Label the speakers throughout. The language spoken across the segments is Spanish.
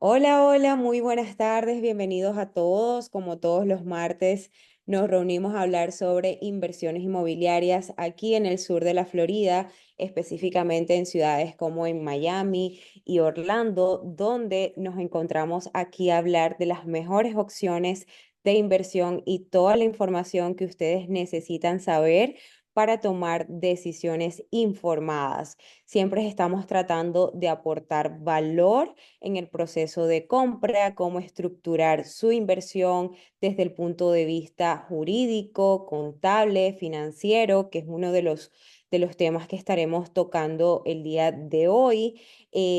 Speaker 1: Hola, hola, muy buenas tardes, bienvenidos a todos. Como todos los martes, nos reunimos a hablar sobre inversiones inmobiliarias aquí en el sur de la Florida, específicamente en ciudades como en Miami y Orlando, donde nos encontramos aquí a hablar de las mejores opciones de inversión y toda la información que ustedes necesitan saber para tomar decisiones informadas. Siempre estamos tratando de aportar valor en el proceso de compra, cómo estructurar su inversión desde el punto de vista jurídico, contable, financiero, que es uno de los temas que estaremos tocando el día de hoy.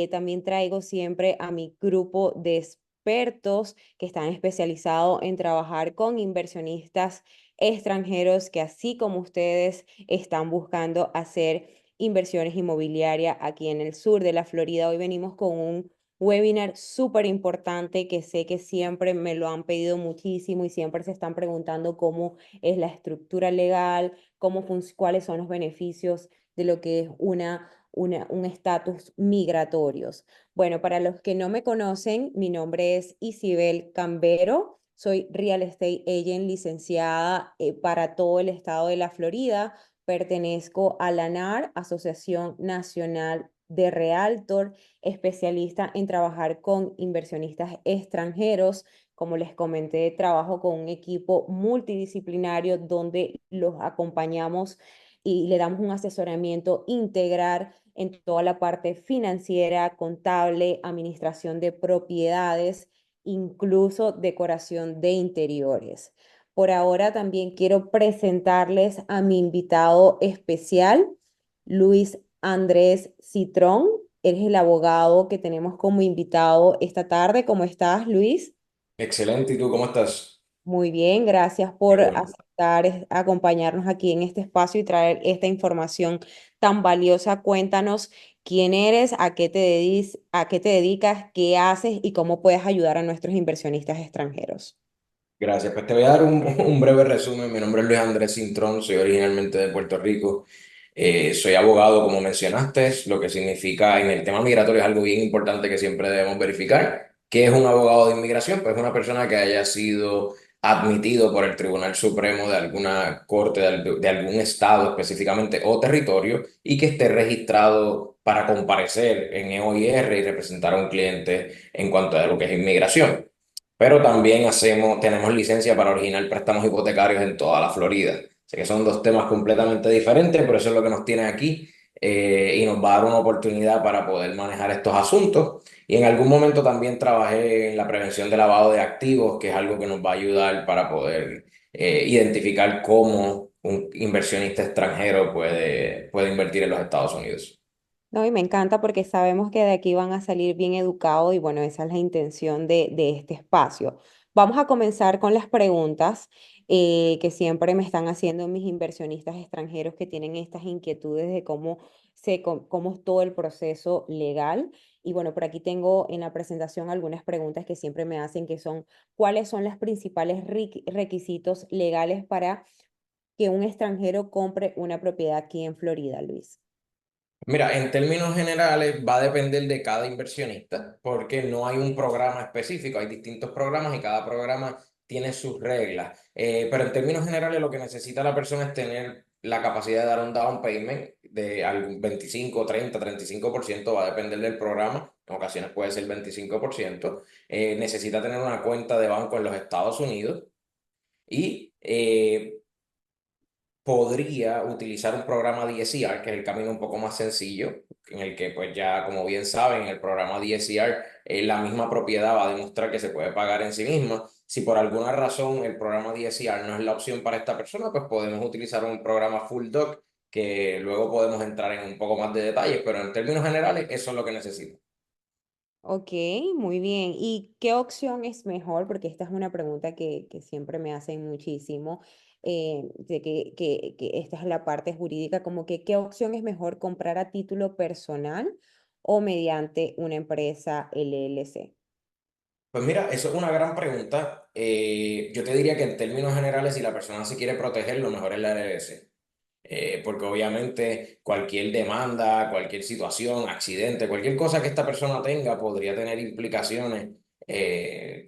Speaker 1: También traigo siempre a mi grupo de expertos que están especializados en trabajar con inversionistas extranjeros que así como ustedes están buscando hacer inversiones inmobiliarias aquí en el sur de la Florida. Hoy venimos con un webinar súper importante que sé que siempre me lo han pedido muchísimo y siempre se están preguntando cómo es la estructura legal, cuáles son los beneficios de lo que es un estatus migratorios. Bueno, para los que no me conocen, mi nombre es Isibel Cambero. Soy Real Estate Agent licenciada para todo el estado de la Florida. Pertenezco a la ANAR, Asociación Nacional de Realtor, especialista en trabajar con inversionistas extranjeros. Como les comenté, trabajo con un equipo multidisciplinario donde los acompañamos y le damos un asesoramiento integral en toda la parte financiera, contable, administración de propiedades, incluso decoración de interiores. Por ahora también quiero presentarles a mi invitado especial, Luis Andrés Citrón. Él es el abogado que tenemos como invitado esta tarde. ¿Cómo estás, Luis?
Speaker 2: Excelente, ¿y tú cómo estás?
Speaker 1: Muy bien, gracias
Speaker 2: Qué
Speaker 1: por
Speaker 2: bueno.
Speaker 1: aceptar acompañarnos aquí en este espacio y traer esta información tan valiosa. Cuéntanos quién eres, a qué te dedicas, qué haces y cómo puedes ayudar a nuestros inversionistas extranjeros.
Speaker 2: Gracias. Pues te voy a dar un breve resumen. Mi nombre es Luis Andrés Cintrón, soy originalmente de Puerto Rico. Soy abogado, como mencionaste, lo que significa en el tema migratorio es algo bien importante que siempre debemos verificar. ¿Qué es un abogado de inmigración? Pues una persona que haya sido admitido por el Tribunal Supremo de alguna corte de algún estado específicamente o territorio y que esté registrado para comparecer en EOIR y representar a un cliente en cuanto a lo que es inmigración. Pero también tenemos licencia para originar préstamos hipotecarios en toda la Florida. Sé que son dos temas completamente diferentes, pero eso es lo que nos tiene aquí y nos va a dar una oportunidad para poder manejar estos asuntos. Y en algún momento también trabajé en la prevención de lavado de activos, que es algo que nos va a ayudar para poder identificar cómo un inversionista extranjero puede invertir en los Estados Unidos.
Speaker 1: No, y me encanta porque sabemos que de aquí van a salir bien educados y bueno, esa es la intención de este espacio. Vamos a comenzar con las preguntas que siempre me están haciendo mis inversionistas extranjeros que tienen estas inquietudes de cómo es todo el proceso legal. Y bueno, por aquí tengo en la presentación algunas preguntas que siempre me hacen, que son, ¿cuáles son los principales requisitos legales para que un extranjero compre una propiedad aquí en Florida, Luis?
Speaker 2: Mira, en términos generales va a depender de cada inversionista, porque no hay un programa específico, hay distintos programas y cada programa tiene sus reglas. Pero en términos generales lo que necesita la persona es tener la capacidad de dar un down payment de algún 25, 30, 35%, va a depender del programa, en ocasiones puede ser 25%. Necesita tener una cuenta de banco en los Estados Unidos y podría utilizar un programa DSCR, que es el camino un poco más sencillo, en el que pues ya, como bien saben, el programa DSCR, la misma propiedad va a demostrar que se puede pagar en sí misma. Si por alguna razón el programa DSCR no es la opción para esta persona, pues podemos utilizar un programa Full Doc, que luego podemos entrar en un poco más de detalles, pero en términos generales eso es lo que necesito.
Speaker 1: Ok, muy bien. ¿Y qué opción es mejor? Porque esta es una pregunta que siempre me hacen muchísimo, de que esta es la parte jurídica, como que qué opción es mejor comprar a título personal o mediante una empresa LLC.
Speaker 2: Pues mira, eso es una gran pregunta. Yo te diría que en términos generales, si la persona se quiere proteger, lo mejor es la LLC. porque obviamente cualquier demanda, cualquier situación, accidente, cualquier cosa que esta persona tenga podría tener implicaciones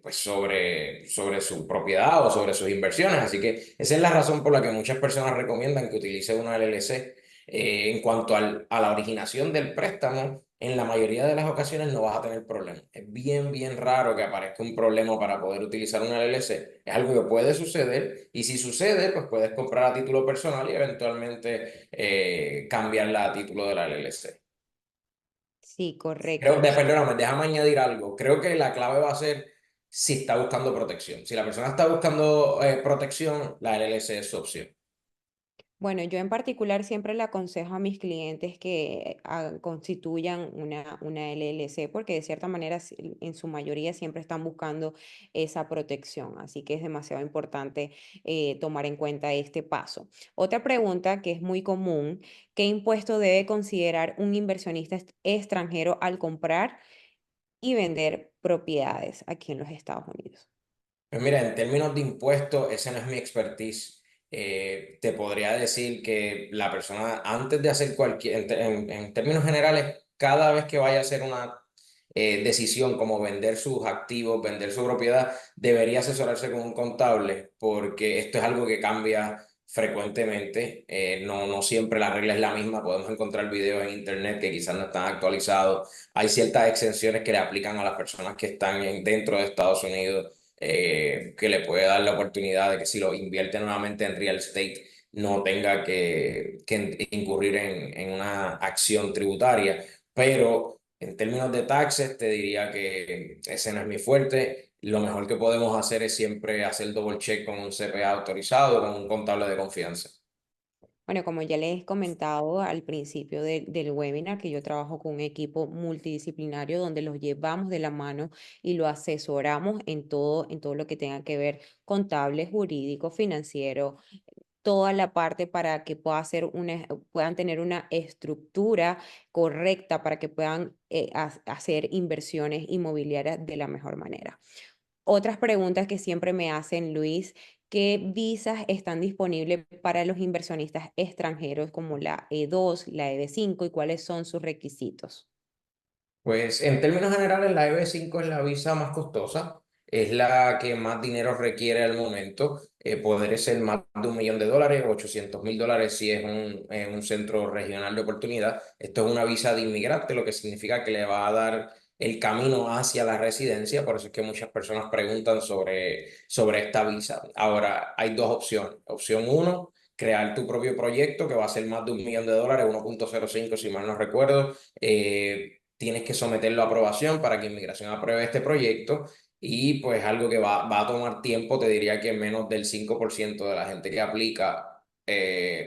Speaker 2: pues sobre su propiedad o sobre sus inversiones. Así que esa es la razón por la que muchas personas recomiendan que utilice una LLC. En cuanto a la originación del préstamo, en la mayoría de las ocasiones no vas a tener problemas. Es bien, bien raro que aparezca un problema para poder utilizar una LLC. Es algo que puede suceder y si sucede, pues puedes comprar a título personal y eventualmente cambiarla a título de la LLC.
Speaker 1: Sí, correcto.
Speaker 2: Perdóname, déjame añadir algo. Creo que la clave va a ser si está buscando protección. Si la persona está buscando protección, la LLC es su opción.
Speaker 1: Bueno, yo en particular siempre le aconsejo a mis clientes que constituyan una LLC porque de cierta manera en su mayoría siempre están buscando esa protección. Así que es demasiado importante tomar en cuenta este paso. Otra pregunta que es muy común, ¿qué impuesto debe considerar un inversionista extranjero al comprar y vender propiedades aquí en los Estados Unidos?
Speaker 2: Pues mira, en términos de impuestos, ese no es mi expertise. Te podría decir que la persona, antes de hacer cualquier, en términos generales, cada vez que vaya a hacer una decisión como vender sus activos, vender su propiedad, debería asesorarse con un contable, porque esto es algo que cambia frecuentemente. No siempre la regla es la misma. Podemos encontrar videos en internet que quizás no están actualizados. Hay ciertas exenciones que le aplican a las personas que están dentro de Estados Unidos que le puede dar la oportunidad de que si lo invierte nuevamente en real estate no tenga que incurrir en una acción tributaria. Pero en términos de taxes, te diría que ese no es mi fuerte. Lo mejor que podemos hacer es siempre hacer double check con un CPA autorizado, con un contable de confianza.
Speaker 1: Bueno, como ya les he comentado al principio del webinar, que yo trabajo con un equipo multidisciplinario donde los llevamos de la mano y lo asesoramos en todo lo que tenga que ver contable, jurídico, financiero, toda la parte para que puedan tener una estructura correcta para que puedan hacer inversiones inmobiliarias de la mejor manera. Otras preguntas que siempre me hacen, Luis, ¿qué visas están disponibles para los inversionistas extranjeros como la E2, la EB5 y cuáles son sus requisitos?
Speaker 2: Pues en términos generales, la EB5 es la visa más costosa, es la que más dinero requiere al momento. Podría ser más de $1 millón, $800,000 si es un centro regional de oportunidad. Esto es una visa de inmigrante, lo que significa que le va a dar el camino hacia la residencia. Por eso es que muchas personas preguntan sobre esta visa. Ahora, hay dos opciones. Opción uno, crear tu propio proyecto que va a ser más de $1 millón, 1,05 si mal no recuerdo. Tienes que someterlo a aprobación para que Inmigración apruebe este proyecto y pues algo que va a tomar tiempo, te diría que menos del 5% de la gente que aplica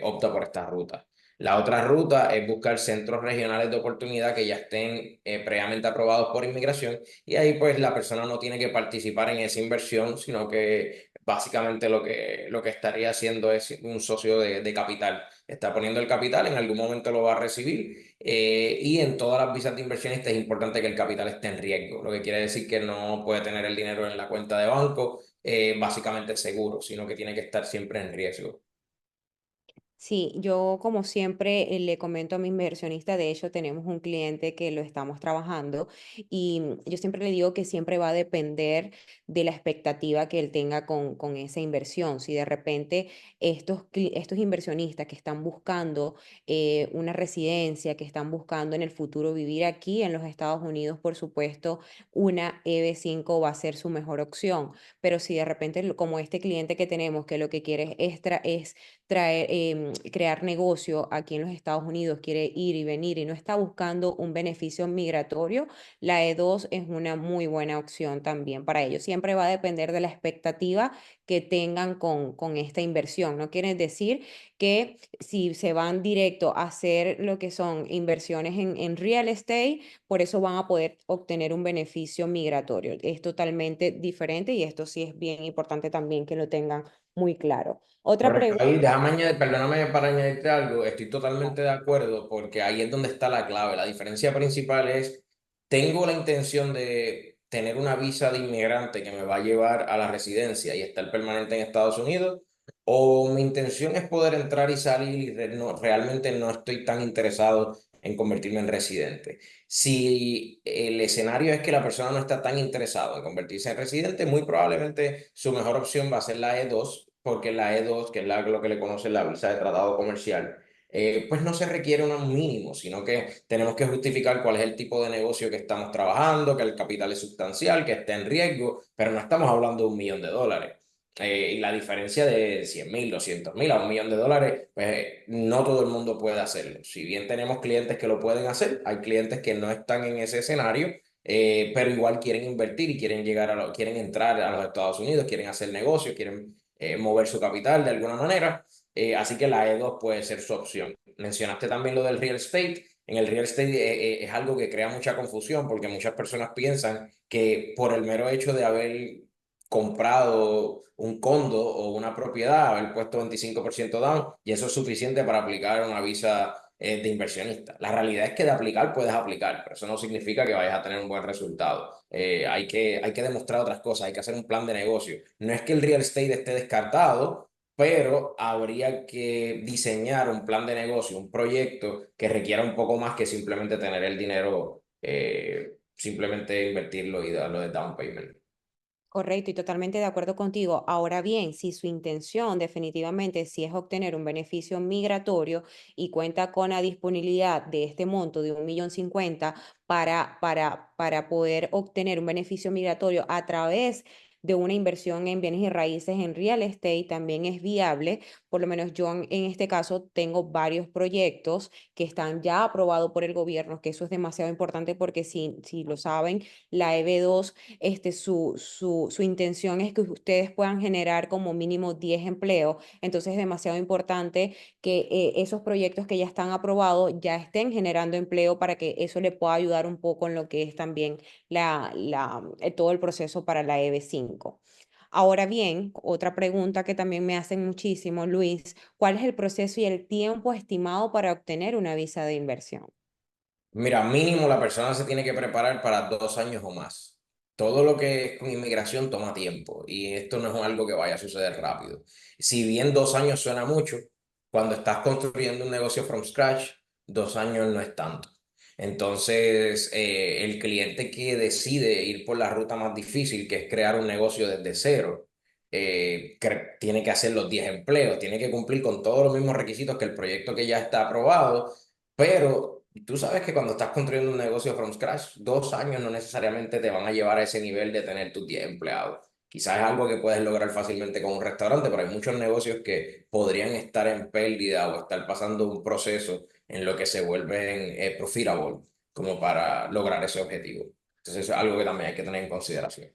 Speaker 2: opta por esta ruta. La otra ruta es buscar centros regionales de oportunidad que ya estén previamente aprobados por Inmigración y ahí pues la persona no tiene que participar en esa inversión, sino que básicamente lo que estaría haciendo es un socio de capital. Está poniendo el capital, en algún momento lo va a recibir y en todas las visas de inversionista es importante que el capital esté en riesgo, lo que quiere decir que no puede tener el dinero en la cuenta de banco básicamente seguro, sino que tiene que estar siempre en riesgo.
Speaker 1: Sí, yo como siempre le comento a mi inversionista, de hecho tenemos un cliente que lo estamos trabajando y yo siempre le digo que siempre va a depender de la expectativa que él tenga con esa inversión. Si de repente estos inversionistas que están buscando una residencia, que están buscando en el futuro vivir aquí en los Estados Unidos, por supuesto, una EB5 va a ser su mejor opción. Pero si de repente, como este cliente que tenemos, que lo que quiere es crear negocio aquí en los Estados Unidos, quiere ir y venir y no está buscando un beneficio migratorio, la E2 es una muy buena opción también para ellos. Siempre va a depender de la expectativa que tengan con esta inversión. No quiere decir que si se van directo a hacer lo que son inversiones en real estate, por eso van a poder obtener un beneficio migratorio. Es totalmente diferente y esto sí es bien importante también que lo tengan muy claro. Otra
Speaker 2: Correcto.
Speaker 1: pregunta.
Speaker 2: Ahí déjame añadir, perdóname para añadirte algo, estoy totalmente de acuerdo porque ahí es donde está la clave. La diferencia principal es, tengo la intención de tener una visa de inmigrante que me va a llevar a la residencia y estar permanente en Estados Unidos, o mi intención es poder entrar y salir y realmente no estoy tan interesado en convertirme en residente. Si el escenario es que la persona no está tan interesada en convertirse en residente, muy probablemente su mejor opción va a ser la E2, porque la E2, que es lo que le conocen la visa de tratado comercial, pues no se requiere un mínimo, sino que tenemos que justificar cuál es el tipo de negocio que estamos trabajando, que el capital es sustancial, que está en riesgo, pero no estamos hablando de $1 millón. Y la diferencia de 100.000, 200.000 a $1 millón, pues no todo el mundo puede hacerlo. Si bien tenemos clientes que lo pueden hacer, hay clientes que no están en ese escenario, pero igual quieren invertir y quieren quieren entrar a los Estados Unidos, quieren hacer negocios, quieren mover su capital de alguna manera. Así que la E2 puede ser su opción. Mencionaste también lo del real estate. En el real estate es algo que crea mucha confusión porque muchas personas piensan que por el mero hecho de haber comprado un condo o una propiedad, haber puesto 25% down, y eso es suficiente para aplicar una visa de inversionista. La realidad es que de aplicar puedes aplicar, pero eso no significa que vayas a tener un buen resultado. Hay que demostrar otras cosas, hay que hacer un plan de negocio. No es que el real estate esté descartado, pero habría que diseñar un plan de negocio, un proyecto que requiera un poco más que simplemente tener el dinero, simplemente invertirlo y darlo de down payment.
Speaker 1: Correcto, y totalmente de acuerdo contigo. Ahora bien, si su intención definitivamente sí es obtener un beneficio migratorio y cuenta con la disponibilidad de este monto de 1.050.000 para poder obtener un beneficio migratorio a través de una inversión en bienes y raíces en real estate, también es viable. Por lo menos yo en este caso tengo varios proyectos que están ya aprobados por el gobierno, que eso es demasiado importante porque si lo saben, la EB2 su intención es que ustedes puedan generar como mínimo 10 empleos. Entonces es demasiado importante que esos proyectos que ya están aprobados ya estén generando empleo para que eso le pueda ayudar un poco en lo que es también todo el proceso para la EB5. Ahora bien, otra pregunta que también me hacen muchísimo, Luis, ¿cuál es el proceso y el tiempo estimado para obtener una visa de inversión?
Speaker 2: Mira, mínimo la persona se tiene que preparar para 2 años o más. Todo lo que es con inmigración toma tiempo y esto no es algo que vaya a suceder rápido. Si bien 2 años suena mucho, cuando estás construyendo un negocio from scratch, 2 años no es tanto. Entonces, el cliente que decide ir por la ruta más difícil, que es crear un negocio desde cero, tiene que hacer los 10 empleos, tiene que cumplir con todos los mismos requisitos que el proyecto que ya está aprobado, pero tú sabes que cuando estás construyendo un negocio from scratch, 2 años no necesariamente te van a llevar a ese nivel de tener tus 10 empleados. Quizás es algo que puedes lograr fácilmente con un restaurante, pero hay muchos negocios que podrían estar en pérdida o estar pasando un proceso en lo que se vuelven profitable como para lograr ese objetivo. Entonces, eso es algo que también hay que tener en consideración.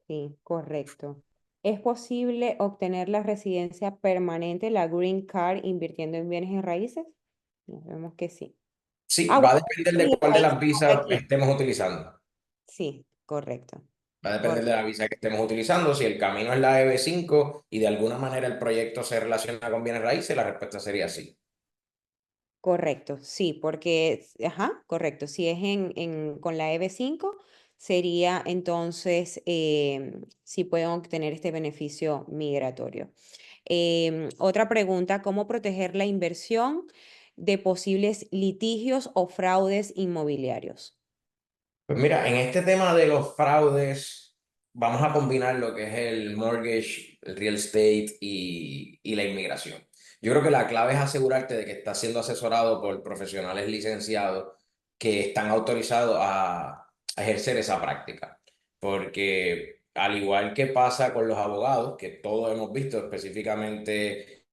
Speaker 1: Sí, correcto. ¿Es posible obtener la residencia permanente, la Green Card, invirtiendo en bienes y raíces? Nos vemos que sí.
Speaker 2: Sí,
Speaker 1: Ah,
Speaker 2: va a
Speaker 1: bueno,
Speaker 2: depender de
Speaker 1: sí,
Speaker 2: cuál de
Speaker 1: ahí
Speaker 2: las
Speaker 1: sí sale
Speaker 2: visas
Speaker 1: aquí.
Speaker 2: estemos utilizando.
Speaker 1: Sí, correcto.
Speaker 2: Va a depender de la
Speaker 1: Correcto.
Speaker 2: visa que estemos utilizando. Si el camino es la EB5 y de alguna manera el proyecto se relaciona con bienes raíces, la respuesta sería sí.
Speaker 1: Correcto, sí, porque, ajá, correcto. Si es con la EB5, sería entonces, si pueden obtener este beneficio migratorio. Otra pregunta, ¿cómo proteger la inversión de posibles litigios o fraudes inmobiliarios?
Speaker 2: Pues mira, en este tema de los fraudes, vamos a combinar lo que es el mortgage, el real estate y la inmigración. Yo creo que la clave es asegurarte de que estás siendo asesorado por profesionales licenciados que están autorizados a ejercer esa práctica. Porque al igual que pasa con los abogados, que todos hemos visto específicamente,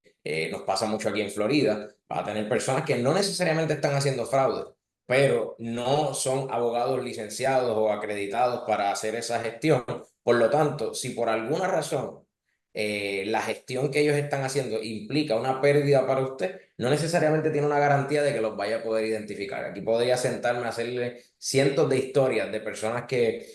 Speaker 2: nos pasa mucho aquí en Florida, vas a tener personas que no necesariamente están haciendo fraude, pero no son abogados licenciados o acreditados para hacer esa gestión. Por lo tanto, si por alguna razón la gestión que ellos están haciendo implica una pérdida para usted, no necesariamente tiene una garantía de que los vaya a poder identificar. Aquí podría sentarme a hacerle cientos de historias de personas que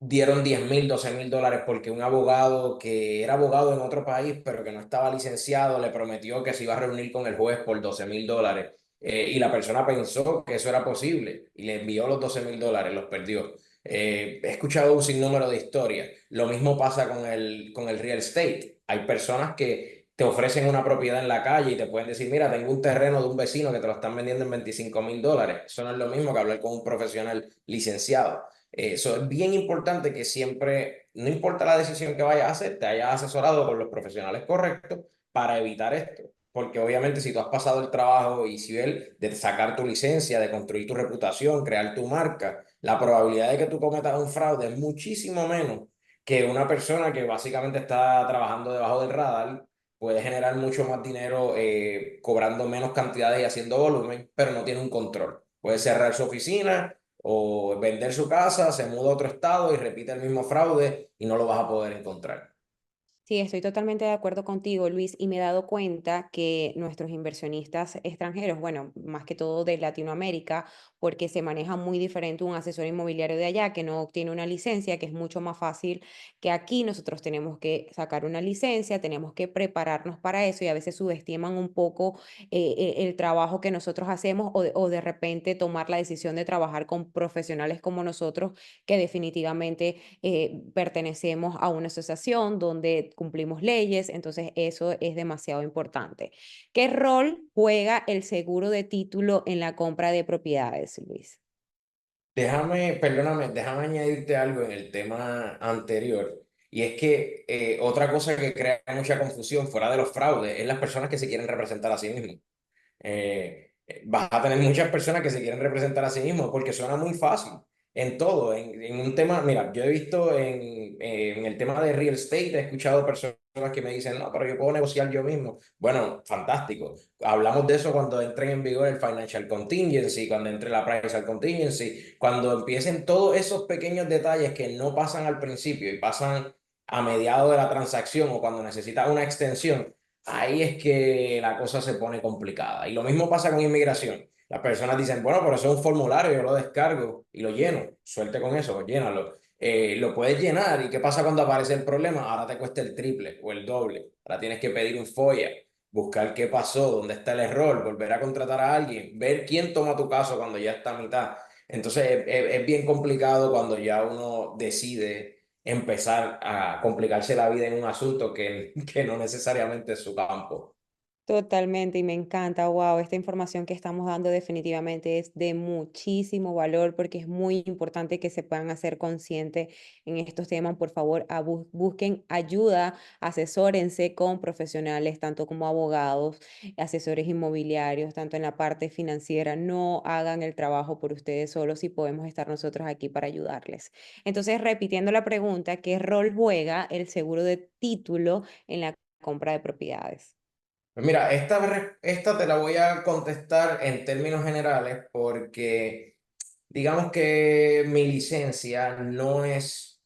Speaker 2: dieron 10.000, $12.000 porque un abogado que era abogado en otro país, pero que no estaba licenciado, le prometió que se iba a reunir con el juez por $12.000. Y la persona pensó que eso era posible y le envió los $12.000, los perdió. He escuchado un sinnúmero de historias. Lo mismo pasa con el real estate. Hay personas que te ofrecen una propiedad en la calle y te pueden decir, mira, tengo un terreno de un vecino que te lo están vendiendo en $25,000. Eso no es lo mismo que hablar con un profesional licenciado. Eso es bien importante que siempre, no importa la decisión que vayas a hacer, te hayas asesorado con los profesionales correctos para evitar esto. Porque obviamente si tú has pasado el trabajo y si él de sacar tu licencia, de construir tu reputación, crear tu marca, la probabilidad de que tú cometas un fraude es muchísimo menos que una persona que básicamente está trabajando debajo del radar, puede generar mucho más dinero cobrando menos cantidades y haciendo volumen, pero no tiene un control. Puede cerrar su oficina o vender su casa, se muda a otro estado y repite el mismo fraude y no lo vas a poder encontrar.
Speaker 1: Sí, estoy totalmente de acuerdo contigo, Luis, y me he dado cuenta que nuestros inversionistas extranjeros, bueno, más que todo de Latinoamérica, porque se maneja muy diferente un asesor inmobiliario de allá que no obtiene una licencia, que es mucho más fácil que aquí. Nosotros tenemos que sacar una licencia, tenemos que prepararnos para eso y a veces subestiman un poco el trabajo que nosotros hacemos o de repente tomar la decisión de trabajar con profesionales como nosotros que definitivamente pertenecemos a una asociación donde cumplimos leyes, entonces eso es demasiado importante. ¿Qué rol juega el seguro de título en la compra de propiedades, Luis?
Speaker 2: Perdóname, déjame añadirte algo en el tema anterior. Y es que otra cosa que crea mucha confusión fuera de los fraudes es las personas que se quieren representar a sí mismos. Vas a tener muchas personas que se quieren representar a sí mismos porque suena muy fácil en todo, en un tema, mira, yo he visto en el tema de real estate, he escuchado personas que me dicen, no, pero yo puedo negociar yo mismo. Bueno, fantástico. Hablamos de eso cuando entren en vigor el financial contingency, cuando entre la price contingency, cuando empiecen todos esos pequeños detalles que no pasan al principio y pasan a mediado de la transacción o cuando necesitas una extensión. Ahí es que la cosa se pone complicada. Y lo mismo pasa con inmigración. Las personas dicen, bueno, pero eso es un formulario, yo lo descargo y lo lleno. Suerte con eso, pues llénalo. Lo puedes llenar. ¿Y qué pasa cuando aparece el problema? Ahora te cuesta el triple o el doble. Ahora tienes que pedir un FOIA, buscar qué pasó, dónde está el error, volver a contratar a alguien, ver quién toma tu caso cuando ya está a mitad. Entonces es bien complicado cuando ya uno decide empezar a complicarse la vida en un asunto que no necesariamente es su campo.
Speaker 1: Totalmente, y me encanta, wow, esta información que estamos dando definitivamente es de muchísimo valor porque es muy importante que se puedan hacer conscientes en estos temas. Por favor, busquen ayuda, asesórense con profesionales, tanto como abogados, asesores inmobiliarios, tanto en la parte financiera. No hagan el trabajo por ustedes solos y podemos estar nosotros aquí para ayudarles. Entonces, repitiendo la pregunta, ¿qué rol juega el seguro de título en la compra de propiedades?
Speaker 2: Pues mira, esta te la voy a contestar en términos generales porque digamos que mi licencia no está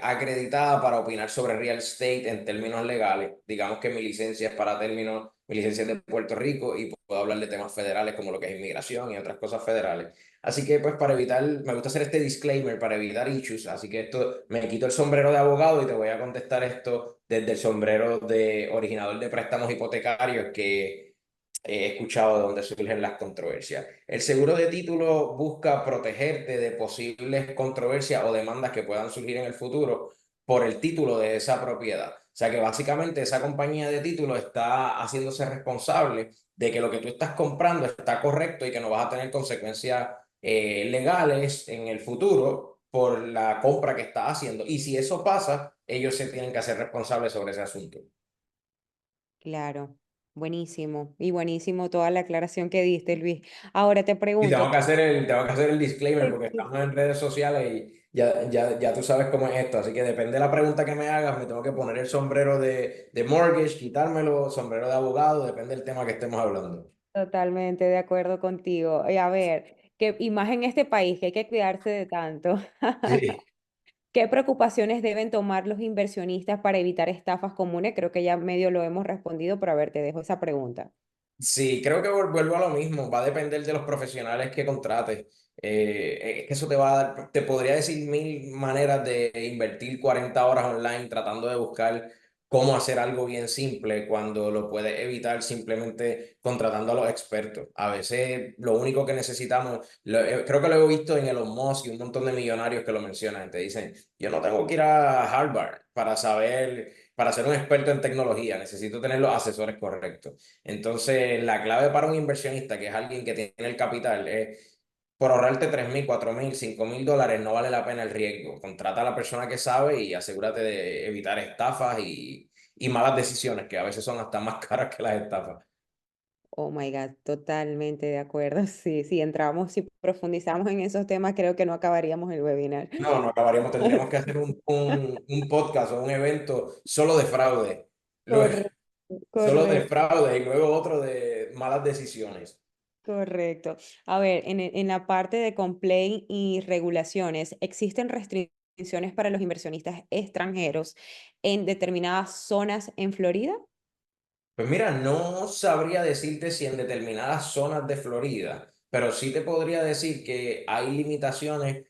Speaker 2: acreditada para opinar sobre real estate en términos legales. Digamos que mi licencia es para términos, mi licencia es de Puerto Rico y puedo hablar de temas federales como lo que es inmigración y otras cosas federales. Así que pues para evitar, me gusta hacer este disclaimer para evitar issues. Así que esto, me quito el sombrero de abogado y te voy a contestar esto desde el sombrero de originador de préstamos hipotecarios que he escuchado de dónde surgen las controversias. El seguro de título busca protegerte de posibles controversias o demandas que puedan surgir en el futuro por el título de esa propiedad. O sea que básicamente esa compañía de título está haciéndose responsable de que lo que tú estás comprando está correcto y que no vas a tener consecuencias legales en el futuro por la compra que estás haciendo. Y si eso pasa, ellos se tienen que hacer responsables sobre ese asunto.
Speaker 1: Claro, buenísimo. Y buenísimo toda la aclaración que diste, Luis. Ahora te
Speaker 2: Y
Speaker 1: pregunto,
Speaker 2: tengo que hacer el disclaimer porque
Speaker 1: sí,
Speaker 2: estamos en redes sociales y ya tú sabes cómo es esto. Así que depende de la pregunta que me hagas, me tengo que poner el sombrero de mortgage, quitármelo, sombrero de abogado, depende del tema que estemos hablando.
Speaker 1: totalmente de acuerdo contigo. Y a ver, y más en este país que hay que cuidarse de tanto.
Speaker 2: Sí.
Speaker 1: ¿Qué preocupaciones deben tomar los inversionistas para evitar estafas comunes? Creo que ya medio lo hemos respondido, pero a ver, te dejo esa pregunta.
Speaker 2: Sí, creo que vuelvo a lo mismo, va a depender de los profesionales que contrates. Es que eso te va a te podría decir mil maneras de invertir 40 horas online tratando de buscar cómo hacer algo bien simple cuando lo puedes evitar simplemente contratando a los expertos. A veces lo único que necesitamos, creo que lo he visto en Elon Musk y un montón de millonarios que lo mencionan, te dicen, yo no tengo que ir a Harvard para saber, para ser un experto en tecnología, necesito tener los asesores correctos. Entonces, la clave para un inversionista, que es alguien que tiene el capital, es por ahorrarte 3.000, 4.000, 5.000 dólares, no vale la pena el riesgo. Contrata a la persona que sabe y asegúrate de evitar estafas y malas decisiones, que a veces son hasta más caras que las estafas.
Speaker 1: Oh my God, totalmente de acuerdo. Sí, si entramos, si profundizamos en esos temas, creo que no acabaríamos el webinar.
Speaker 2: No, no acabaríamos, tendríamos que hacer un podcast o un evento solo de fraude, luego,
Speaker 1: Correcto,
Speaker 2: solo de
Speaker 1: correcto,
Speaker 2: fraude y luego otro de malas decisiones.
Speaker 1: correcto. A ver, en la parte de complaint y regulaciones, ¿existen restricciones para los inversionistas extranjeros en determinadas zonas en Florida?
Speaker 2: Pues mira, no sabría decirte si en determinadas zonas de Florida, pero sí te podría decir que hay limitaciones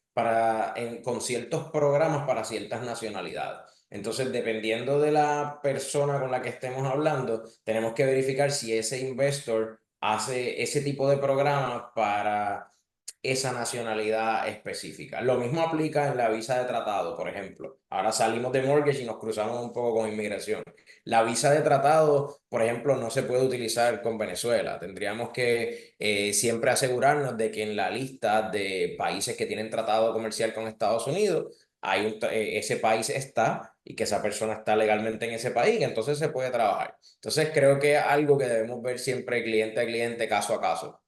Speaker 2: con ciertos programas para ciertas nacionalidades. Entonces, dependiendo de la persona con la que estemos hablando, tenemos que verificar si ese investor hace ese tipo de programa para esa nacionalidad específica. Lo mismo aplica en la visa de tratado, por ejemplo. Ahora salimos de mortgage y nos cruzamos un poco con inmigración. La visa de tratado, por ejemplo, no se puede utilizar con Venezuela. Tendríamos que siempre asegurarnos de que en la lista de países que tienen tratado comercial con Estados Unidos, ese país está y que esa persona está legalmente en ese país, y entonces se puede trabajar. Entonces creo que es algo que debemos ver siempre cliente a cliente, caso a caso.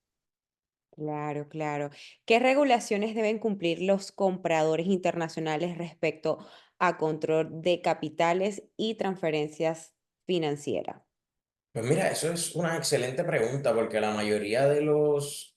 Speaker 1: Claro, claro. ¿Qué regulaciones deben cumplir los compradores internacionales respecto a control de capitales y transferencias financieras?
Speaker 2: Pues mira, eso es una excelente pregunta porque la mayoría de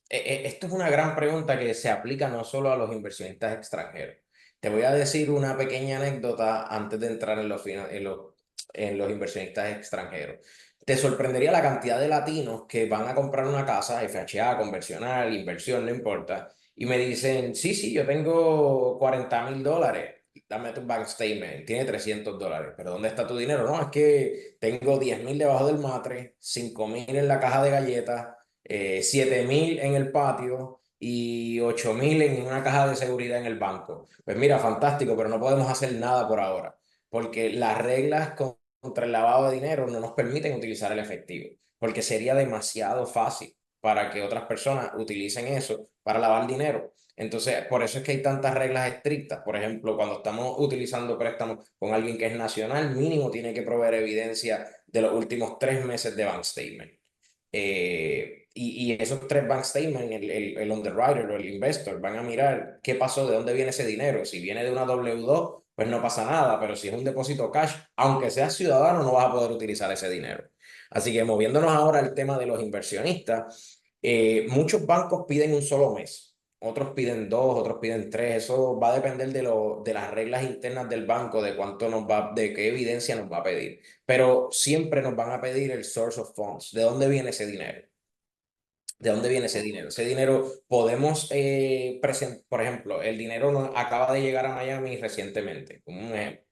Speaker 2: esto es una gran pregunta que se aplica no solo a los inversionistas extranjeros. Te voy a decir una pequeña anécdota antes de entrar en los inversionistas extranjeros. Te sorprendería la cantidad de latinos que van a comprar una casa, FHA, convencional, inversión, no importa, y me dicen, sí, sí, yo tengo 40.000 dólares. Dame tu bank statement, tiene 300 dólares, pero ¿dónde está tu dinero? No, es que tengo 10.000 debajo del matre, 5.000 en la caja de galletas, 7.000 en el patio y 8.000 en una caja de seguridad en el banco. Pues mira, fantástico, pero no podemos hacer nada por ahora, porque las reglas contra el lavado de dinero no nos permiten utilizar el efectivo, porque sería demasiado fácil para que otras personas utilicen eso para lavar dinero. Entonces, por eso es que hay tantas reglas estrictas. Por ejemplo, cuando estamos utilizando préstamos con alguien que es nacional, mínimo tiene que proveer evidencia de los últimos 3 meses de bank statement. Y esos 3 bank statements, el underwriter o el investor van a mirar qué pasó, de dónde viene ese dinero. Si viene de una W2, pues no pasa nada, pero si es un depósito cash, aunque seas ciudadano, no vas a poder utilizar ese dinero. Así que moviéndonos ahora al tema de los inversionistas, muchos bancos piden un solo mes. Otros piden 2, otros piden 3. Eso va a depender de las reglas internas del banco, de de qué evidencia nos va a pedir. Pero siempre nos van a pedir el source of funds. ¿De dónde viene ese dinero? ¿De dónde viene ese dinero? Ese dinero podemos presentar, por ejemplo, el dinero acaba de llegar a Miami recientemente.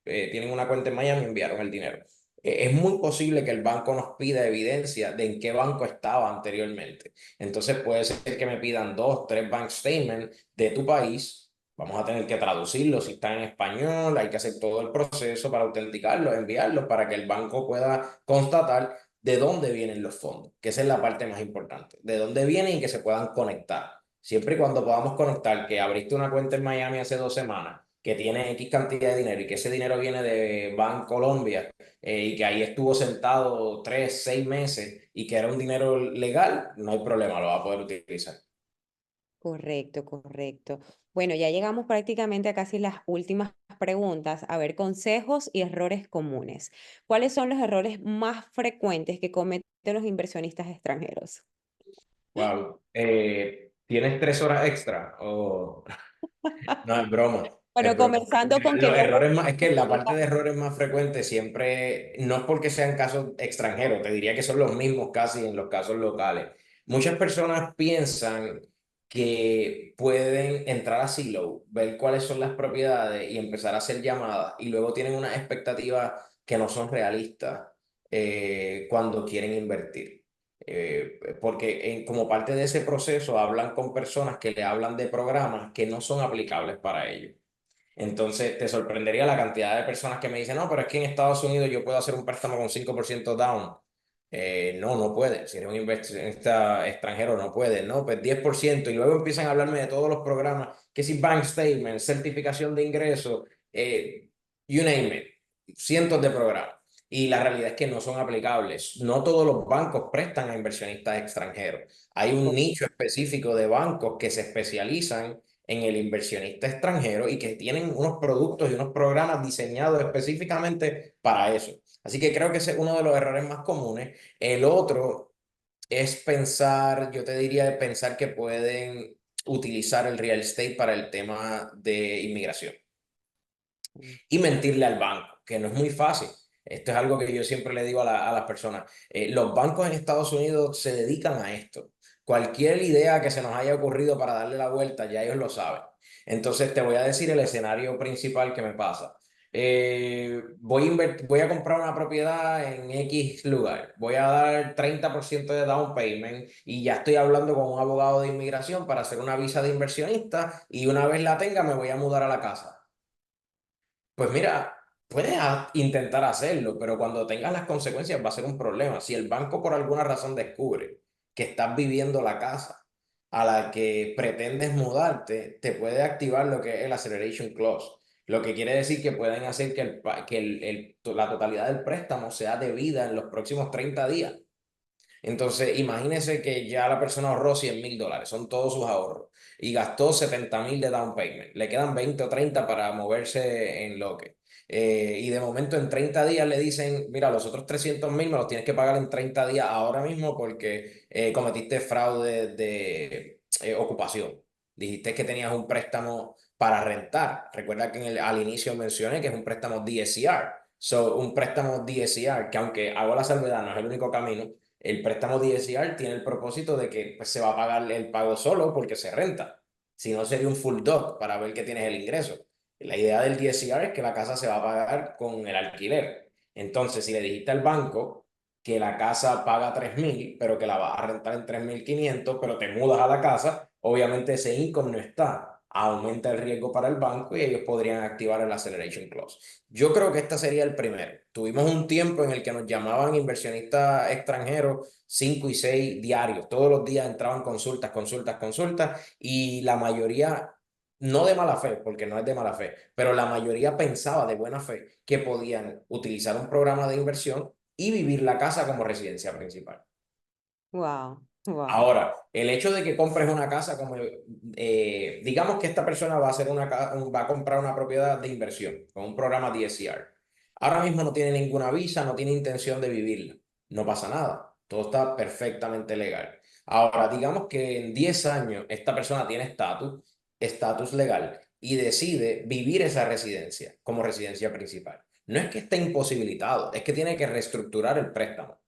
Speaker 2: Tienen una cuenta en Miami y enviaron el dinero. Es muy posible que el banco nos pida evidencia de en qué banco estaba anteriormente. Entonces puede ser que me pidan 2, 3 bank statements de tu país. Vamos a tener que traducirlo si está en español. Hay que hacer todo el proceso para autenticarlo, enviarlo para que el banco pueda constatar de dónde vienen los fondos, que esa es la parte más importante, de dónde vienen y que se puedan conectar. Siempre y cuando podamos conectar que abriste una cuenta en Miami hace 2 semanas, que tiene X cantidad de dinero y que ese dinero viene de Colombia y que ahí estuvo sentado 3, 6 meses y que era un dinero legal, no hay problema, lo va a poder utilizar.
Speaker 1: Correcto, correcto. Bueno, ya llegamos prácticamente a casi las últimas preguntas. A ver, consejos y errores comunes. ¿Cuáles son los errores más frecuentes que cometen los inversionistas extranjeros?
Speaker 2: Wow. ¿Tienes 3 horas extra? No, es broma. Es
Speaker 1: Bueno,
Speaker 2: broma.
Speaker 1: comenzando
Speaker 2: Mira,
Speaker 1: con que
Speaker 2: los
Speaker 1: no
Speaker 2: errores más, es que la
Speaker 1: les
Speaker 2: parte de errores más frecuentes siempre, no es porque sean casos extranjeros, te diría que son los mismos casi en los casos locales. Muchas personas piensan que pueden entrar a Zillow, ver cuáles son las propiedades y empezar a hacer llamadas y luego tienen unas expectativas que no son realistas cuando quieren invertir. Porque como parte de ese proceso hablan con personas que le hablan de programas que no son aplicables para ellos. Entonces, te sorprendería la cantidad de personas que me dicen, no, pero es que en Estados Unidos yo puedo hacer un préstamo con 5% down. No, no puede. Si eres un inversionista extranjero, no puede. No, pues 10%. Y luego empiezan a hablarme de todos los programas, que si bank statement, certificación de ingresos, you name it. Cientos de programas. Y la realidad es que no son aplicables. No todos los bancos prestan a inversionistas extranjeros. Hay un nicho específico de bancos que se especializan en el inversionista extranjero y que tienen unos productos y unos programas diseñados específicamente para eso. Así que creo que ese es uno de los errores más comunes. El otro es pensar, yo te diría, pensar que pueden utilizar el real estate para el tema de inmigración y mentirle al banco, que no es muy fácil. Esto es algo que yo siempre le digo a las personas. Los bancos en Estados Unidos se dedican a esto. Cualquier idea que se nos haya ocurrido para darle la vuelta, ya ellos lo saben. Entonces te voy a decir el escenario principal que me pasa. Voy a comprar una propiedad en X lugar. Voy a dar 30% de down payment y ya estoy hablando con un abogado de inmigración para hacer una visa de inversionista y una vez la tenga me voy a mudar a la casa. Pues mira, puedes intentar hacerlo, pero cuando tengas las consecuencias va a ser un problema. Si el banco por alguna razón descubre que estás viviendo la casa a la que pretendes mudarte, te puede activar lo que es el acceleration clause. Lo que quiere decir que pueden hacer que, la totalidad del préstamo sea debida en los próximos 30 días. Entonces, imagínese que ya la persona ahorró $100,000, son todos sus ahorros, y gastó 70,000 de down payment. Le quedan 20 o 30 para moverse en lo que. Y de momento en 30 días le dicen, mira, los otros 300,000 me los tienes que pagar en 30 días ahora mismo porque cometiste fraude de ocupación. Dijiste que tenías un préstamo para rentar. Recuerda que al inicio mencioné que es un préstamo DSCR. So, un préstamo DSCR, que aunque hago la salvedad, no es el único camino. El préstamo DSCR tiene el propósito de que pues, se va a pagar el pago solo porque se renta. Si no, sería un full doc para ver que tienes el ingreso. La idea del DSCR es que la casa se va a pagar con el alquiler. Entonces, si le dijiste al banco que la casa paga 3,000, pero que la vas a rentar en 3,500, pero te mudas a la casa, obviamente ese income no está. Aumenta el riesgo para el banco y ellos podrían activar el acceleration clause. Yo creo que este sería el primero. Tuvimos un tiempo en el que nos llamaban inversionistas extranjeros 5 y 6 diarios. Todos los días entraban consultas, consultas, consultas y la mayoría, no de mala fe, porque no es de mala fe, pero la mayoría pensaba de buena fe que podían utilizar un programa de inversión y vivir la casa como residencia principal.
Speaker 1: Wow, wow.
Speaker 2: Ahora, el hecho de que compres una casa como, digamos que esta persona va a hacer va a comprar una propiedad de inversión con un programa DSCR. Ahora mismo no tiene ninguna visa, no tiene intención de vivirla. No pasa nada. Todo está perfectamente legal. Ahora, digamos que en 10 años esta persona tiene estatus legal y decide vivir esa residencia como residencia principal. No es que esté imposibilitado, es que tiene que reestructurar el préstamo.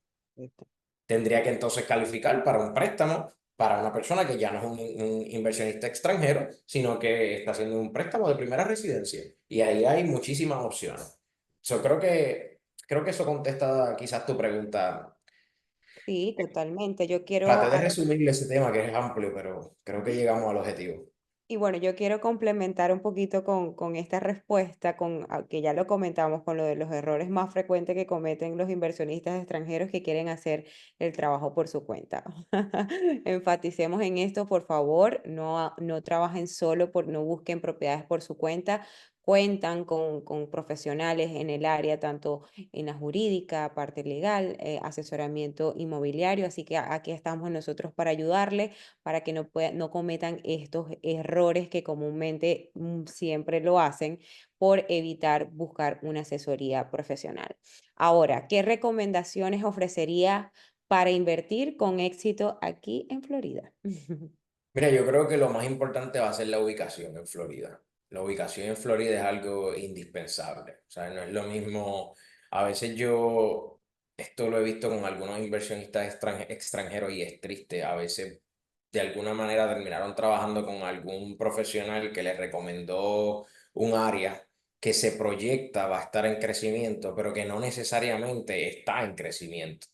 Speaker 2: Tendría que entonces calificar para un préstamo para una persona que ya no es un inversionista extranjero, sino que está haciendo un préstamo de primera residencia. Y ahí hay muchísimas opciones. Creo que eso contesta quizás tu pregunta.
Speaker 1: Sí, totalmente. Yo quiero
Speaker 2: Traté de resumirle ese tema que es amplio, pero creo que llegamos al objetivo.
Speaker 1: Y bueno, yo quiero complementar un poquito con esta respuesta, que ya lo comentamos, con lo de los errores más frecuentes que cometen los inversionistas extranjeros que quieren hacer el trabajo por su cuenta. Enfaticemos en esto, por favor, no trabajen solo, no busquen propiedades por su cuenta. Cuentan con profesionales en el área, tanto en la jurídica, parte legal, asesoramiento inmobiliario. Así que aquí estamos nosotros para ayudarles para que no cometan estos errores que comúnmente siempre lo hacen por evitar buscar una asesoría profesional. Ahora, ¿qué recomendaciones ofrecería para invertir con éxito aquí en Florida?
Speaker 2: Mira, yo creo que lo más importante va a ser la ubicación en Florida. La ubicación en Florida es algo indispensable. O sea, no es lo mismo. A veces esto lo he visto con algunos inversionistas extranjeros y es triste. A veces, de alguna manera, terminaron trabajando con algún profesional que les recomendó un área que se proyecta va a estar en crecimiento, pero que no necesariamente está en crecimiento.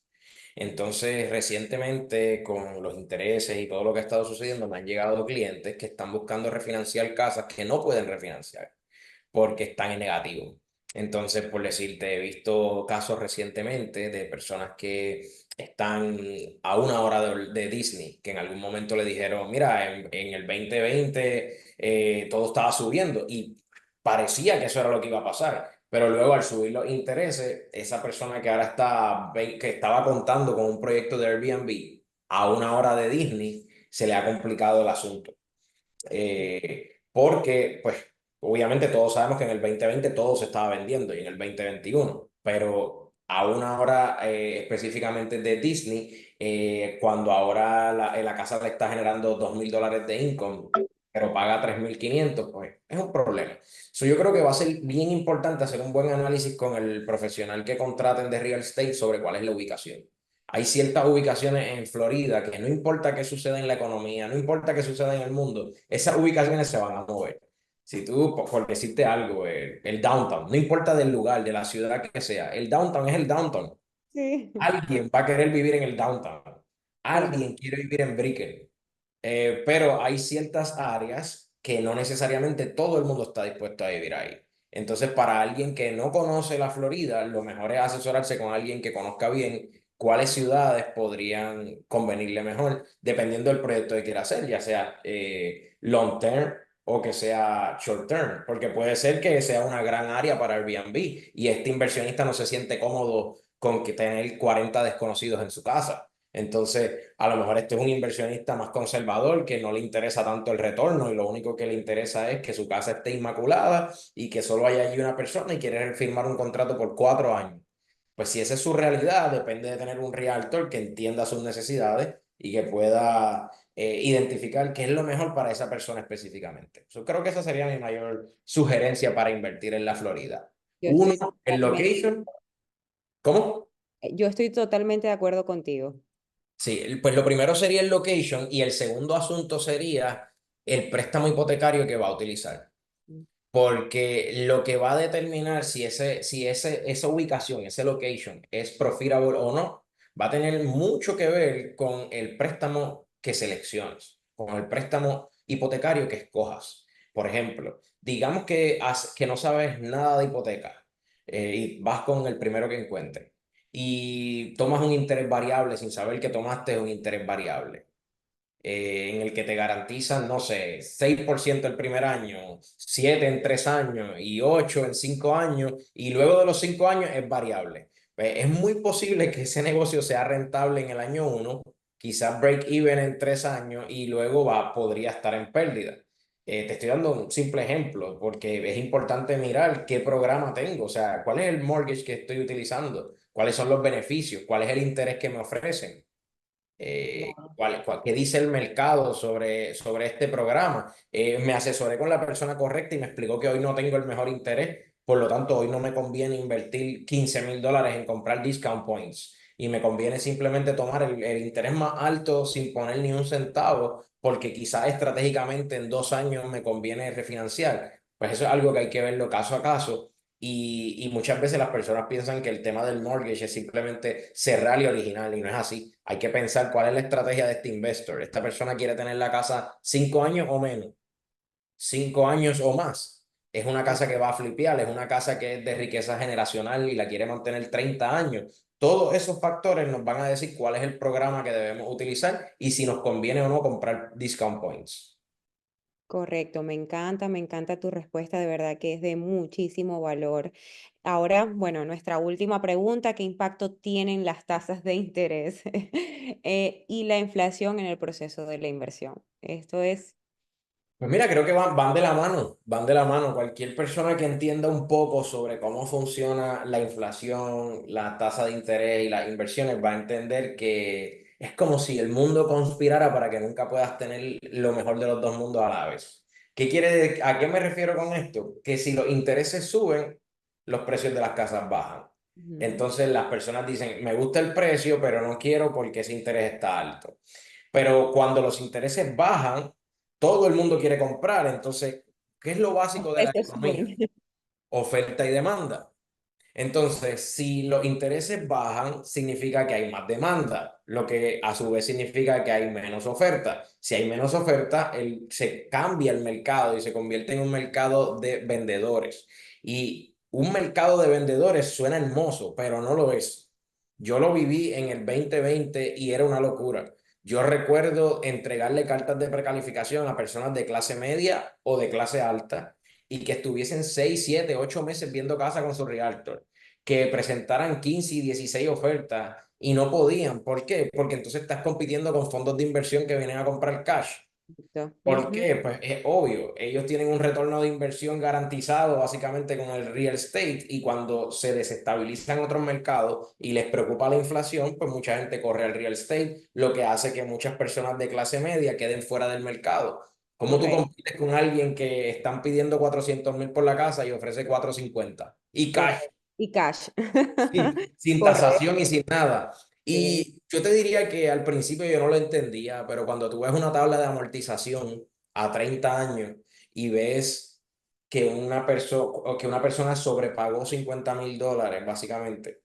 Speaker 2: Entonces, recientemente, con los intereses y todo lo que ha estado sucediendo, me han llegado clientes que están buscando refinanciar casas que no pueden refinanciar porque están en negativo. Entonces, por decirte, he visto casos recientemente de personas que están a una hora de Disney, que en algún momento le dijeron, mira, en el 2020 todo estaba subiendo y parecía que eso era lo que iba a pasar. Pero luego al subir los intereses, esa persona que ahora que estaba contando con un proyecto de Airbnb a una hora de Disney, se le ha complicado el asunto. Porque, pues, obviamente todos sabemos que en el 2020 todo se estaba vendiendo y en el 2021, pero a una hora específicamente de Disney, cuando ahora la casa le está generando $2,000 de income, pero paga 3,500, pues es un problema. So, yo creo que va a ser bien importante hacer un buen análisis con el profesional que contraten de real estate sobre cuál es la ubicación. Hay ciertas ubicaciones en Florida que no importa qué suceda en la economía, no importa qué suceda en el mundo, esas ubicaciones se van a mover. Si tú, por decirte algo, el downtown, no importa del lugar, de la ciudad que sea, el downtown es el downtown.
Speaker 1: Sí,
Speaker 2: Alguien va a querer vivir en el downtown.
Speaker 1: sí,
Speaker 2: Alguien quiere vivir en Brickell. Pero hay ciertas áreas que no necesariamente todo el mundo está dispuesto a vivir ahí. Entonces, para alguien que no conoce la Florida, lo mejor es asesorarse con alguien que conozca bien cuáles ciudades podrían convenirle mejor, dependiendo del proyecto que quiera hacer, ya sea long term o que sea short term, porque puede ser que sea una gran área para Airbnb y este inversionista no se siente cómodo con que tener 40 desconocidos en su casa. Entonces, a lo mejor este es un inversionista más conservador que no le interesa tanto el retorno y lo único que le interesa es que su casa esté inmaculada y que solo haya allí una persona y quiere firmar un contrato por 4 años. Pues si esa es su realidad, depende de tener un realtor que entienda sus necesidades y que pueda identificar qué es lo mejor para esa persona específicamente. Yo creo que esa sería mi mayor sugerencia para invertir en la Florida.
Speaker 1: yo
Speaker 2: Uno,
Speaker 1: estoy
Speaker 2: el
Speaker 1: totalmente,
Speaker 2: location. ¿Cómo?
Speaker 1: yo estoy totalmente de acuerdo contigo.
Speaker 2: Sí, pues lo primero sería el location y el segundo asunto sería el préstamo hipotecario que va a utilizar. Porque lo que va a determinar esa ubicación, ese location es profitable o no, va a tener mucho que ver con el préstamo que selecciones, con el préstamo hipotecario que escojas. Por ejemplo, digamos que no sabes nada de hipoteca y vas con el primero que encuentres y tomas un interés variable sin saber que tomaste un interés variable en el que te garantizan, no sé, 6% el primer año, 7 en 3 años y 8 en 5 años, y luego de los 5 años es variable. Es muy posible que ese negocio sea rentable en el año uno, quizás break even en 3 años y luego podría estar en pérdida. Te estoy dando un simple ejemplo porque es importante mirar qué programa tengo, o sea, cuál es el mortgage que estoy utilizando, cuáles son los beneficios, cuál es el interés que me ofrecen. ¿Qué dice el mercado sobre este programa? Me asesoré con la persona correcta y me explicó que hoy no tengo el mejor interés, por lo tanto hoy no me conviene invertir $15,000 en comprar discount points y me conviene simplemente tomar el interés más alto sin poner ni un centavo porque quizás estratégicamente en 2 años me conviene refinanciar. Pues eso es algo que hay que verlo caso a caso y muchas veces las personas piensan que el tema del mortgage es simplemente cerrar y original, y no es así. Hay que pensar cuál es la estrategia de este investor. Esta persona quiere tener la casa 5 años o menos, 5 años o más. Es una casa que va a flipear, es una casa que es de riqueza generacional y la quiere mantener 30 años. Todos esos factores nos van a decir cuál es el programa que debemos utilizar y si nos conviene o no comprar discount points.
Speaker 1: Correcto, me encanta tu respuesta, de verdad que es de muchísimo valor. Ahora, bueno, nuestra última pregunta, ¿qué impacto tienen las tasas de interés y la inflación en el proceso de la inversión? Esto es,
Speaker 2: Pues mira, creo que van de la mano, van de la mano. Cualquier persona que entienda un poco sobre cómo funciona la inflación, la tasa de interés y las inversiones va a entender que es como si el mundo conspirara para que nunca puedas tener lo mejor de los dos mundos a la vez. ¿A qué me refiero con esto? Que si los intereses suben, los precios de las casas bajan.
Speaker 1: ujú,
Speaker 2: Entonces las personas dicen, me gusta el precio, pero no quiero porque ese interés está alto. Pero cuando los intereses bajan, todo el mundo quiere comprar. Entonces, ¿qué es lo
Speaker 1: los
Speaker 2: básico de la
Speaker 1: precios
Speaker 2: economía?
Speaker 1: suben.
Speaker 2: oferta y demanda. Entonces, si los intereses bajan, significa que hay más demanda, lo que a su vez significa que hay menos oferta. Si hay menos oferta, se cambia el mercado y se convierte en un mercado de vendedores. Y un mercado de vendedores suena hermoso, pero no lo es. Yo lo viví en el 2020 y era una locura. Yo recuerdo entregarle cartas de precalificación a personas de clase media o de clase alta y que estuviesen 6, 7, 8 meses viendo casa con su realtor, que presentaran 15 y 16 ofertas y no podían. ¿Por qué? Porque entonces estás compitiendo con fondos de inversión que vienen a comprar cash.
Speaker 1: Listo.
Speaker 2: ¿Por
Speaker 1: Ujú.
Speaker 2: qué? Pues es obvio, ellos tienen un retorno de inversión garantizado básicamente con el real estate y cuando se desestabilizan otros mercados y les preocupa la inflación, pues mucha gente corre al real estate, lo que hace que muchas personas de clase media queden fuera del mercado. ¿Cómo tú
Speaker 1: Correcto,
Speaker 2: compites con alguien que están pidiendo 400.000 por la casa y ofrece 450 y cash?
Speaker 1: correcto. Y cash.
Speaker 2: Sin
Speaker 1: Correcto.
Speaker 2: tasación y sin nada.
Speaker 1: Sí.
Speaker 2: Y yo te diría que al principio yo no lo entendía, pero cuando tú ves una tabla de amortización a 30 años y ves que una persona sobrepagó $50.000, básicamente,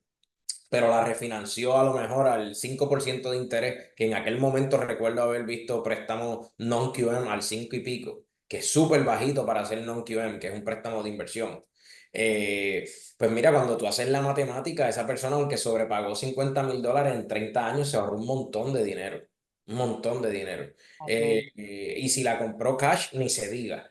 Speaker 2: pero la refinanció a lo mejor al 5% de interés, que en aquel momento recuerdo haber visto préstamos non-QM al 5 y pico, que es súper bajito para hacer non-QM, que es un préstamo de inversión. Pues mira, cuando tú haces la matemática, esa persona, aunque sobrepagó $50.000 en 30 años, se ahorró un montón de dinero, un montón de dinero.
Speaker 1: Totalmente.
Speaker 2: Y si la compró cash, ni se diga.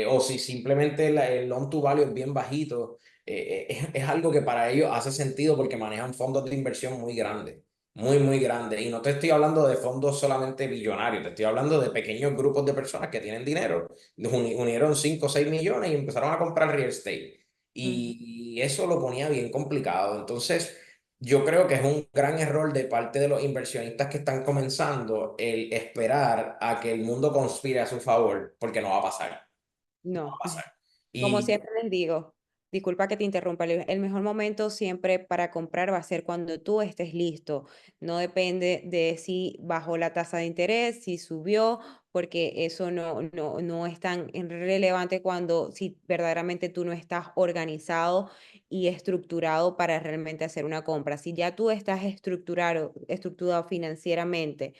Speaker 2: O si simplemente el loan to value es bien bajito, es algo que para ellos hace sentido porque manejan fondos de inversión muy grandes, muy, muy grandes. Y no te estoy hablando de fondos solamente billonarios, te estoy hablando de pequeños grupos de personas que tienen dinero. Unieron 5 o 6 millones y empezaron a comprar real estate.
Speaker 1: Ujú.
Speaker 2: Y eso lo ponía bien complicado. Entonces, yo creo que es un gran error de parte de los inversionistas que están comenzando el esperar a que el mundo conspire a su favor, porque no va a pasar, no va
Speaker 1: No.
Speaker 2: a pasar.
Speaker 1: Como
Speaker 2: Y
Speaker 1: siempre les digo, disculpa que te interrumpa, el mejor momento siempre para comprar va a ser cuando tú estés listo. No depende de si bajó la tasa de interés, si subió, porque eso no es tan relevante cuando si verdaderamente tú no estás organizado y estructurado para realmente hacer una compra. Si ya tú estás estructurado financieramente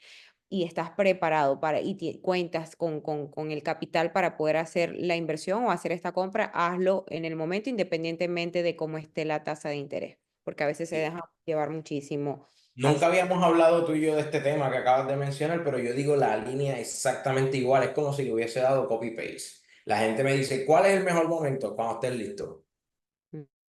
Speaker 1: y estás preparado para y cuentas con el capital para poder hacer la inversión o hacer esta compra, hazlo en el momento independientemente de cómo esté la tasa de interés, porque a veces se deja llevar muchísimo
Speaker 2: nunca
Speaker 1: así.
Speaker 2: habíamos hablado tú y yo de este tema que acabas de mencionar, pero yo digo la línea exactamente igual. Es como si le hubiese dado copy-paste. La gente me dice, ¿cuál es el mejor momento? Cuando estés listo.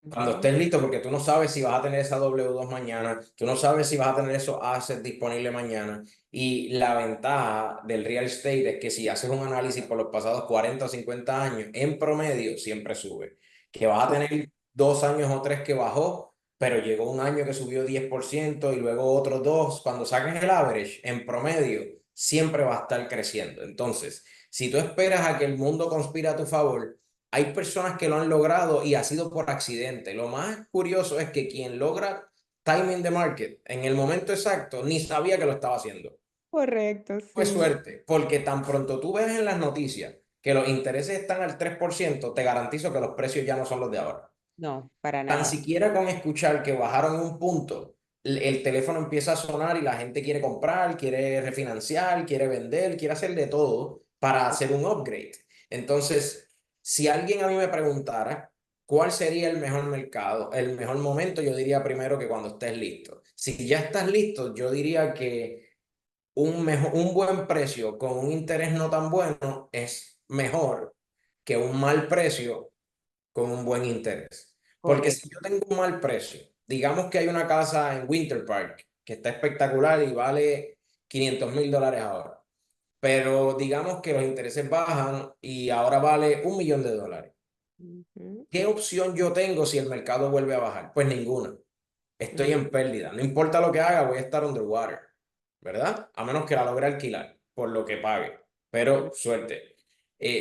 Speaker 2: Cuando
Speaker 1: Ujú.
Speaker 2: estés listo, porque tú no sabes si vas a tener esa W2 mañana, tú no sabes si vas a tener esos assets disponibles mañana. Y la ventaja del real estate es que si haces un análisis por los pasados 40 o 50 años, en promedio siempre sube. Que vas a
Speaker 1: Sí.
Speaker 2: tener 2 años o 3 que bajó, pero llegó un año que subió 10% y luego otros dos. Cuando saques el average, en promedio, siempre va a estar creciendo. Entonces, si tú esperas a que el mundo conspire a tu favor, hay personas que lo han logrado y ha sido por accidente. Lo más curioso es que quien logra timing the market en el momento exacto ni sabía que lo estaba haciendo.
Speaker 1: Correcto,
Speaker 2: Fue
Speaker 1: sí.
Speaker 2: suerte, porque tan pronto tú ves en las noticias que los intereses están al 3%, te garantizo que los precios ya no son los de ahora.
Speaker 1: No, para
Speaker 2: Tan
Speaker 1: nada.
Speaker 2: siquiera con escuchar que bajaron un punto, el teléfono empieza a sonar y la gente quiere comprar, quiere refinanciar, quiere vender, quiere hacer de todo para hacer un upgrade. Entonces, si alguien a mí me preguntara cuál sería el mejor mercado, el mejor momento, yo diría primero que cuando estés listo. Si ya estás listo, yo diría que un buen precio con un interés no tan bueno es mejor que un mal precio con un buen interés. Porque si
Speaker 1: Correcto.
Speaker 2: yo tengo un mal precio, digamos que hay una casa en Winter Park que está espectacular y vale $500.000 ahora, pero digamos que los intereses bajan y ahora vale $1.000.000.
Speaker 1: Ujú.
Speaker 2: ¿Qué opción yo tengo si el mercado vuelve a bajar? Pues ninguna. Estoy
Speaker 1: Mm,
Speaker 2: en pérdida. No importa lo que haga, voy a estar underwater, ¿verdad? A menos que la logre alquilar por lo que pague.
Speaker 1: mm,
Speaker 2: Pero suerte.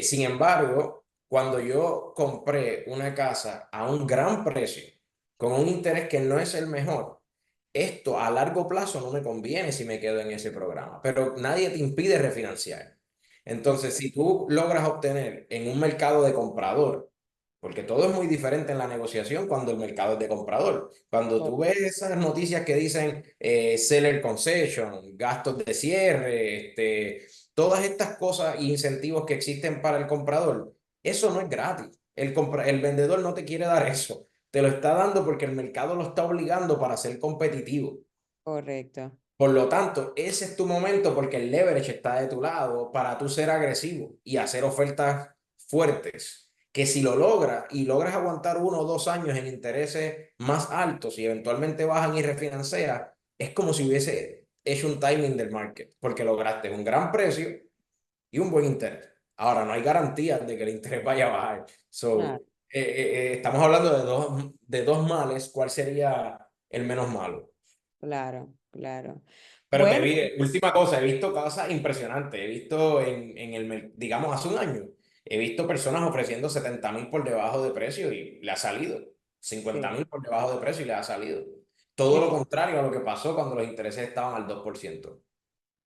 Speaker 2: Sin embargo, cuando yo compré una casa a un gran precio, con un interés que no es el mejor, esto a largo plazo no me conviene si me quedo en ese programa, pero nadie te impide refinanciar. Entonces,
Speaker 1: correcto.
Speaker 2: si tú logras obtener en un mercado de comprador, porque todo es muy diferente en la negociación cuando el mercado es de comprador. Cuando tú ves esas noticias que dicen seller concession, gastos de cierre, todas estas cosas e incentivos que existen para el comprador, eso no es gratis. El vendedor no te quiere dar eso. Te lo está dando porque el mercado lo está obligando para ser competitivo.
Speaker 1: Correcto.
Speaker 2: Por lo tanto, ese es tu momento porque el leverage está de tu lado para tú ser agresivo y hacer ofertas fuertes. Que si lo logras y logras aguantar 1 o 2 años en intereses más altos y eventualmente bajan y refinancias, es como si hubiese hecho un timing del market, porque lograste un gran precio y un buen interés. Ahora, no hay garantías de que el interés vaya a bajar.
Speaker 1: Ah,
Speaker 2: Estamos hablando de dos males. ¿Cuál sería el menos malo?
Speaker 1: claro, claro.
Speaker 2: Pero
Speaker 1: Bueno,
Speaker 2: última cosa, he visto cosas impresionantes. He visto digamos, hace un año, he visto personas ofreciendo 70.000 por debajo de precio y le ha salido. cincuenta
Speaker 1: sí.
Speaker 2: mil por debajo de precio y le ha salido. Todo lo
Speaker 1: Eh,
Speaker 2: contrario a lo que pasó cuando los intereses estaban al 2%.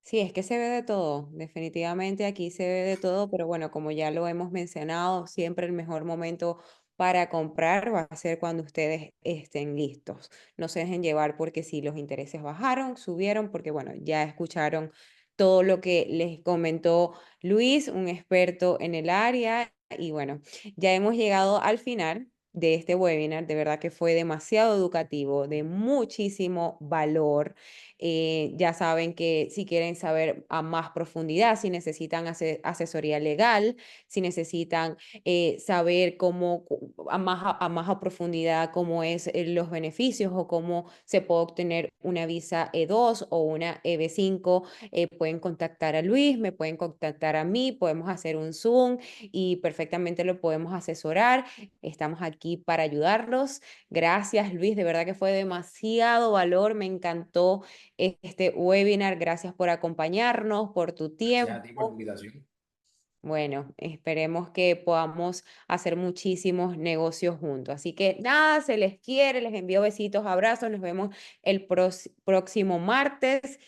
Speaker 1: Sí, es que se ve de todo, definitivamente aquí se ve de todo, pero bueno, como ya lo hemos mencionado, siempre el mejor momento para comprar va a ser cuando ustedes estén listos. No se dejen llevar porque si los intereses bajaron, subieron, porque bueno, ya escucharon todo lo que les comentó Luis, un experto en el área, y bueno, ya hemos llegado al final de este webinar, de verdad que fue demasiado educativo, de muchísimo valor. Ya saben que si quieren saber a más profundidad, si necesitan asesoría legal, si necesitan saber cómo a más a profundidad cómo es los beneficios o cómo se puede obtener una visa E2 o una EB5, pueden contactar a Luis, me pueden contactar a mí, podemos hacer un Zoom y perfectamente lo podemos asesorar. Estamos aquí para ayudarlos. Gracias, Luis, de verdad que fue demasiado valor, me encantó este webinar. Gracias por acompañarnos, por tu
Speaker 2: Gracias a
Speaker 1: tiempo.
Speaker 2: ti por la invitación.
Speaker 1: Bueno, esperemos que podamos hacer muchísimos negocios juntos. Así que nada, se les quiere, les envío besitos, abrazos, nos vemos el próximo martes.